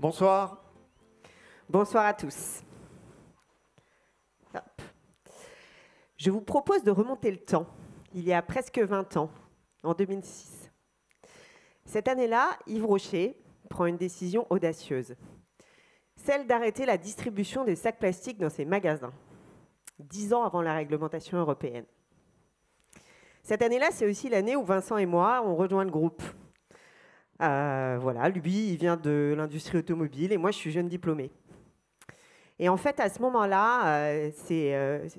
Bonsoir. Bonsoir à tous. Hop. Je vous propose de remonter le temps, il y a presque 20 ans, en 2006. Cette année-là, Yves Rocher prend une décision audacieuse, celle d'arrêter la distribution des sacs plastiques dans ses magasins, 10 ans avant la réglementation européenne. Cette année-là, c'est aussi l'année où Vincent et moi, on rejoint le groupe. Voilà, lui, il vient de l'industrie automobile et moi, je suis jeune diplômée. Et en fait, à ce moment-là,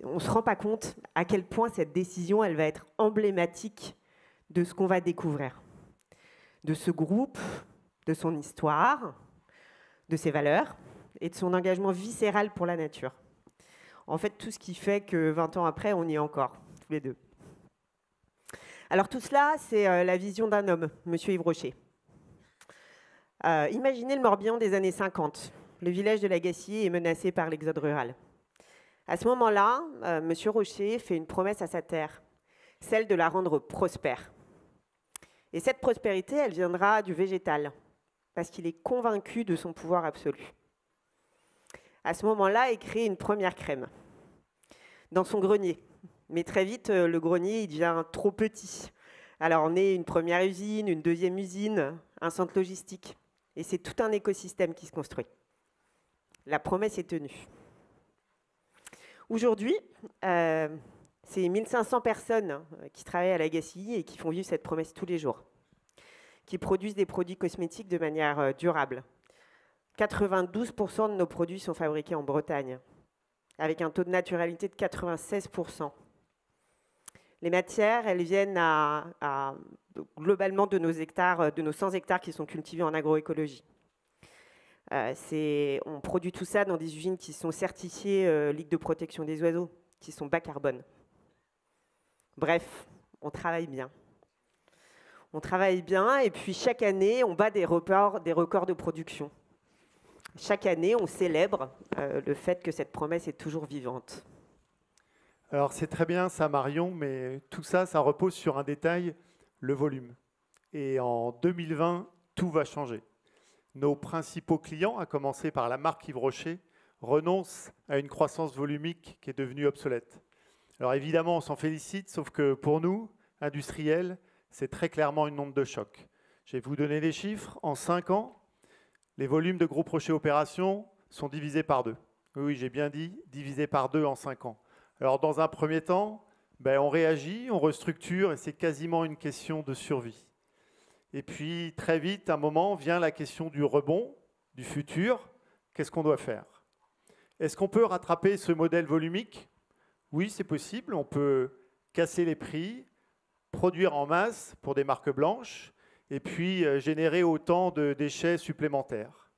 on ne se rend pas compte à quel point cette décision, elle va être emblématique de ce qu'on va découvrir. De ce groupe, de son histoire, de ses valeurs et de son engagement viscéral pour la nature. En fait, tout ce qui fait que 20 ans après, on y est encore, tous les deux. Alors tout cela, c'est la vision d'un homme, Monsieur Yves Rocher. Imaginez le Morbihan des années 50. Le village de Lagacy est menacé par l'exode rural. À ce moment-là, Monsieur Rocher fait une promesse à sa terre, celle de la rendre prospère. Et cette prospérité, elle viendra du végétal, parce qu'il est convaincu de son pouvoir absolu. À ce moment-là, il crée une première crème dans son grenier. Mais très vite, le grenier il devient trop petit. Alors on est une première usine, une deuxième usine, un centre logistique. Et c'est tout un écosystème qui se construit. La promesse est tenue. Aujourd'hui, c'est 1500 personnes qui travaillent à Lagacy et qui font vivre cette promesse tous les jours, qui produisent des produits cosmétiques de manière durable. 92% de nos produits sont fabriqués en Bretagne, avec un taux de naturalité de 96%. Les matières, elles viennent globalement de nos hectares, de nos 100 hectares qui sont cultivés en agroécologie. On produit tout ça dans des usines qui sont certifiées Ligue de protection des oiseaux, qui sont bas carbone. Bref, on travaille bien. On travaille bien et puis chaque année, on bat des records de production. Chaque année, on célèbre le fait que cette promesse est toujours vivante. Alors c'est très bien ça Marion, mais tout ça, ça repose sur un détail, le volume. Et en 2020, tout va changer. Nos principaux clients, à commencer par la marque Yves Rocher, renoncent à une croissance volumique qui est devenue obsolète. Alors évidemment, on s'en félicite, sauf que pour nous, industriels, c'est très clairement une onde de choc. Je vais vous donner les chiffres. En 5 ans, les volumes de Groupe Rocher Opération sont divisés par 2. Oui, j'ai bien dit, divisés par 2 en 5 ans. Alors dans un premier temps, on réagit, on restructure et c'est quasiment une question de survie. Et puis très vite, à un moment, vient la question du rebond, du futur. Qu'est-ce qu'on doit faire? Est-ce qu'on peut rattraper ce modèle volumique? Oui, c'est possible. On peut casser les prix, produire en masse pour des marques blanches et puis générer autant de déchets supplémentaires.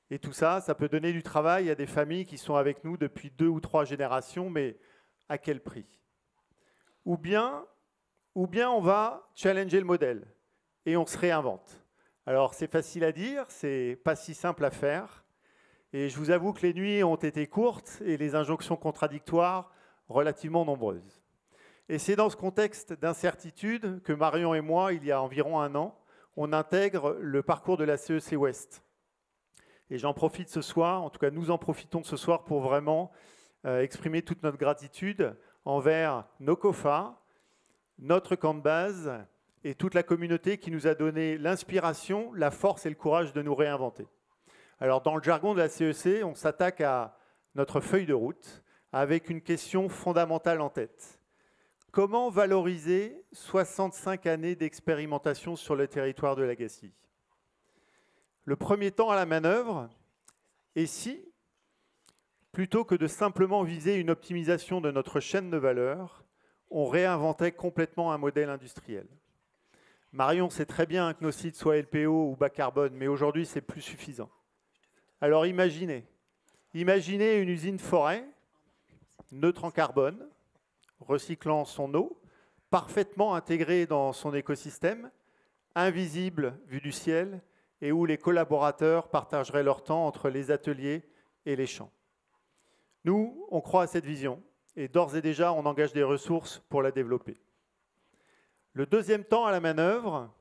Et tout ça, ça peut donner du travail à des familles qui sont avec nous depuis 2 ou 3 générations, mais à quel prix? Ou bien on va challenger le modèle et on se réinvente. Alors c'est facile à dire, c'est pas si simple à faire. Et je vous avoue que les nuits ont été courtes et les injonctions contradictoires relativement nombreuses. Et c'est dans ce contexte d'incertitude que Marion et moi, il y a environ 1 an, on intègre le parcours de la CEC Ouest. Et j'en profite ce soir, en tout cas nous en profitons ce soir pour vraiment exprimer toute notre gratitude envers nos COFA, notre camp de base et toute la communauté qui nous a donné l'inspiration, la force et le courage de nous réinventer. Alors dans le jargon de la CEC, on s'attaque à notre feuille de route avec une question fondamentale en tête. Comment valoriser 65 années d'expérimentation sur le territoire de Lagacy? Le premier temps à la manœuvre, et si, plutôt que de simplement viser une optimisation de notre chaîne de valeur, on réinventait complètement un modèle industriel? Marion sait très bien que nos sites soient LPO ou bas carbone, mais aujourd'hui, c'est plus suffisant. Alors imaginez une usine forêt, neutre en carbone, recyclant son eau, parfaitement intégrée dans son écosystème, invisible vue du ciel, et où les collaborateurs partageraient leur temps entre les ateliers et les champs. Nous, on croit à cette vision, et d'ores et déjà, on engage des ressources pour la développer. Le deuxième temps à la manœuvre,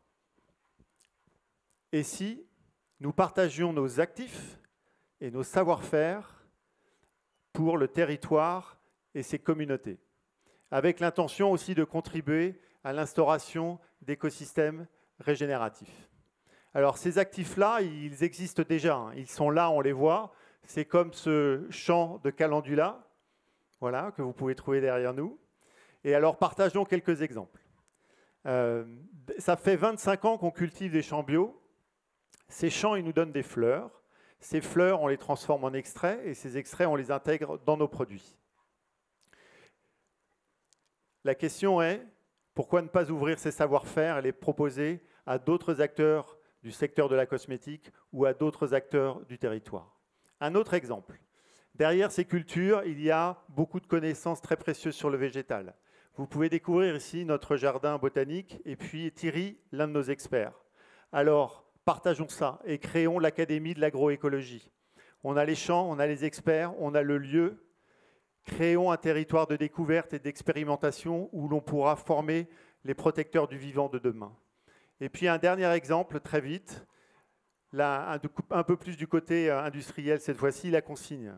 et si nous partagions nos actifs et nos savoir-faire pour le territoire et ses communautés, avec l'intention aussi de contribuer à l'instauration d'écosystèmes régénératifs. Alors ces actifs-là, ils existent déjà, hein. Ils sont là, on les voit. C'est comme ce champ de calendula, voilà, que vous pouvez trouver derrière nous. Et alors partageons quelques exemples. Ça fait 25 ans qu'on cultive des champs bio. Ces champs, ils nous donnent des fleurs. Ces fleurs, on les transforme en extraits et ces extraits, on les intègre dans nos produits. La question est, pourquoi ne pas ouvrir ces savoir-faire et les proposer à d'autres acteurs du secteur de la cosmétique ou à d'autres acteurs du territoire? Un autre exemple. Derrière ces cultures, il y a beaucoup de connaissances très précieuses sur le végétal. Vous pouvez découvrir ici notre jardin botanique et puis Thierry, l'un de nos experts. Alors, partageons ça et créons l'Académie de l'agroécologie. On a les champs, on a les experts, on a le lieu. Créons un territoire de découverte et d'expérimentation où l'on pourra former les protecteurs du vivant de demain. Et puis un dernier exemple, très vite, là, un peu plus du côté industriel cette fois-ci, la consigne.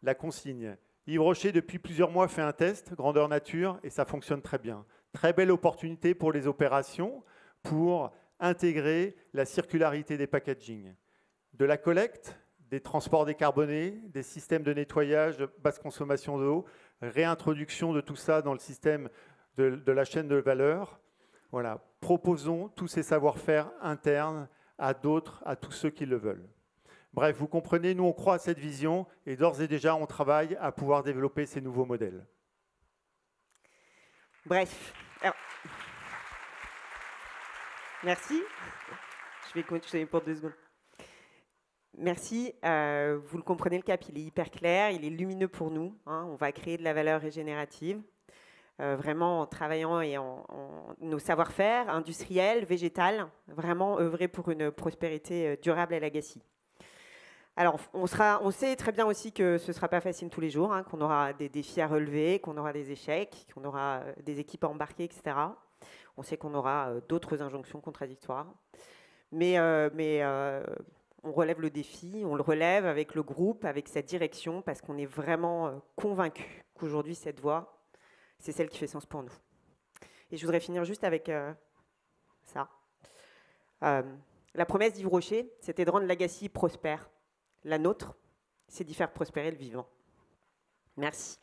La consigne. Yves Rocher, depuis plusieurs mois, fait un test, grandeur nature, et ça fonctionne très bien. Très belle opportunité pour les opérations, pour intégrer la circularité des packaging. De la collecte, des transports décarbonés, des systèmes de nettoyage de basse consommation d'eau, réintroduction de tout ça dans le système de la chaîne de valeur. Voilà. Proposons tous ces savoir-faire internes à d'autres, à tous ceux qui le veulent. Bref, vous comprenez, nous on croit à cette vision et d'ores et déjà on travaille à pouvoir développer ces nouveaux modèles. Bref. Alors, merci. Je vais continuer pour 2 secondes. Merci. Vous le comprenez, le cap, il est hyper clair, il est lumineux pour nous. Hein. On va créer de la valeur régénérative, vraiment en travaillant et en nos savoir-faire industriels, végétales, vraiment œuvrer pour une prospérité durable à Legacy. Alors, on sait très bien aussi que ce ne sera pas facile tous les jours, hein, qu'on aura des défis à relever, qu'on aura des échecs, qu'on aura des équipes à embarquer, etc. On sait qu'on aura d'autres injonctions contradictoires. Mais on relève le défi, on le relève avec le groupe, avec cette direction, parce qu'on est vraiment convaincus qu'aujourd'hui, cette voie, c'est celle qui fait sens pour nous. Et je voudrais finir juste avec ça. La promesse d'Yves Rocher, c'était de rendre Legacy prospère. La nôtre, c'est d'y faire prospérer le vivant. Merci.